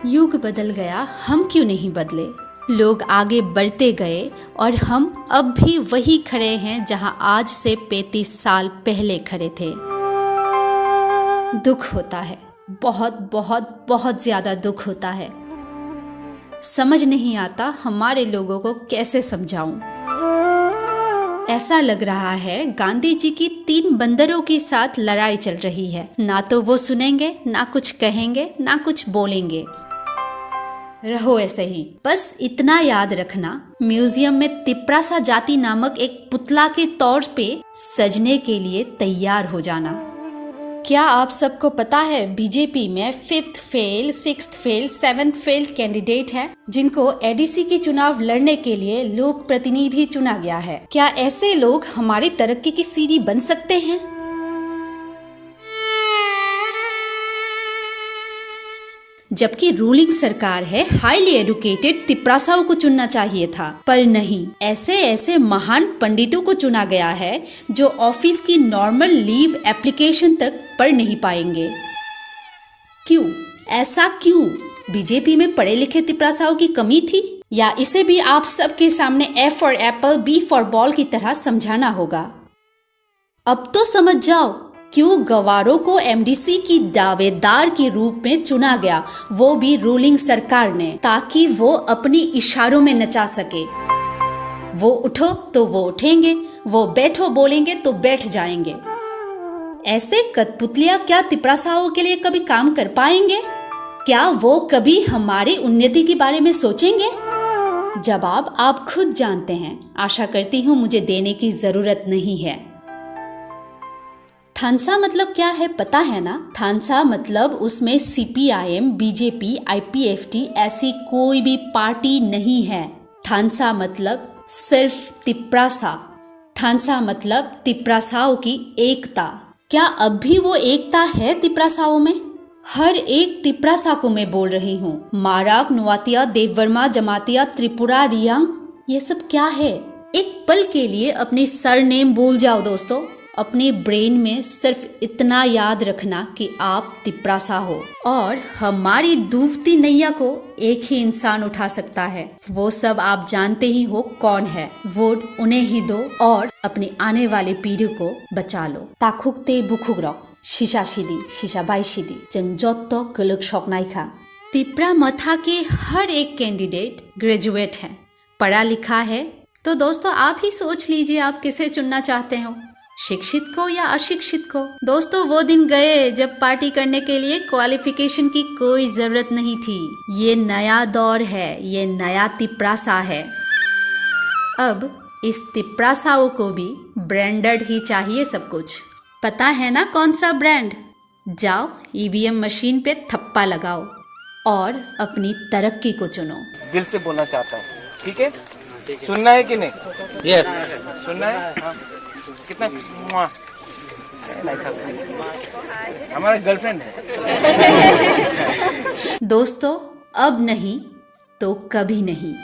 युग बदल गया, हम क्यों नहीं बदले। लोग आगे बढ़ते गए और हम अब भी वही खड़े हैं जहां आज से 35 साल पहले खड़े थे। दुख होता है, बहुत बहुत बहुत ज्यादा दुख होता है। समझ नहीं आता हमारे लोगों को कैसे समझाऊं। ऐसा लग रहा है गांधी जी की 3 बंदरों के साथ लड़ाई चल रही है। ना तो वो सुनेंगे, ना कुछ कहेंगे, ना कुछ बोलेंगे। रहो ऐसे ही। बस इतना याद रखना, म्यूजियम में तिप्रासा जाति नामक एक पुतला के तौर पे सजने के लिए तैयार हो जाना। क्या आप सबको पता है बीजेपी में 5th fail, 6th fail, 7th fail candidate हैं, जिनको एडीसी की चुनाव लड़ने के लिए लोक प्रतिनिधि चुना गया है। क्या ऐसे लोग हमारी तरक्की की सीढ़ी बन सकते हैं? जबकि रूलिंग सरकार है, हाईली एडुकेटेड तिप्रासाओं को चुनना चाहिए था, पर नहीं। ऐसे ऐसे महान पंडितों को चुना गया है जो ऑफिस की नॉर्मल लीव एप्लीकेशन तक पढ़ नहीं पाएंगे। क्यों? ऐसा क्यों? बीजेपी में पढ़े लिखे तिप्रासाओं की कमी थी, या इसे भी आप सबके सामने A for Apple, B for ball की तरह समझाना होगा? अब तो समझ जाओ क्यों गवारों को एमडीसी की दावेदार के रूप में चुना गया, वो भी रूलिंग सरकार ने, ताकि वो अपनी इशारों में नचा सके। वो उठो तो वो उठेंगे, वो बैठो बोलेंगे तो बैठ जाएंगे। ऐसे कठपुतलियां क्या तिप्रासाओं के लिए कभी काम कर पाएंगे? क्या वो कभी हमारी उन्नति के बारे में सोचेंगे? जवाब आप खुद जानते हैं। आशा करती हूँ मुझे देने की जरूरत नहीं है। थानसा मतलब क्या है पता है ना? थानसा मतलब उसमें सीपीआईएम, बीजेपी, आईपीएफटी ऐसी कोई भी पार्टी नहीं है। थानसा मतलब सिर्फ तिप्रासा। थानसा मतलब तिप्रासाओं की एकता। क्या अब भी वो एकता है तिप्रासाओं में? हर एक तिप्रासा को मैं बोल रही हूँ। माराक, नुआतिया, देववर्मा, जमातिया, त्रिपुरा, रियांग, ये सब क्या है? एक पल के लिए अपने सरनेम भूल जाओ दोस्तों। अपने ब्रेन में सिर्फ इतना याद रखना कि आप तिप्रासा हो, और हमारी डूबती नैया को एक ही इंसान उठा सकता है। वो सब आप जानते ही हो कौन है। वोट उन्हें ही दो और अपनी आने वाली पीढ़ी को बचा लो। ताकुकते बुखुग्रक शिशा शिदी शिशा बाई शिदी जंजोत्तो गलुक शोकनाइखा। तिप्रा मथा के हर एक कैंडिडेट ग्रेजुएट है, पढ़ा लिखा है। तो दोस्तों आप ही सोच लीजिए आप किसे चुनना चाहते हो, शिक्षित को या अशिक्षित को। दोस्तों वो दिन गए जब पार्टी करने के लिए क्वालिफिकेशन की कोई जरूरत नहीं थी। ये नया दौर है, ये नया तिप्रासा है। अब इस तिप्रासाओं को भी ब्रांडेड ही चाहिए सब कुछ। पता है ना कौन सा ब्रांड? जाओ ईवीएम मशीन पे थप्पा लगाओ और अपनी तरक्की को चुनो। दिल से बोलना चाहता हूँ, ठीक है? सुनना है कि नहीं? यस, सुनना है। हाँ। कितना हमारा गर्लफ्रेंड है। दोस्तों अब नहीं तो कभी नहीं।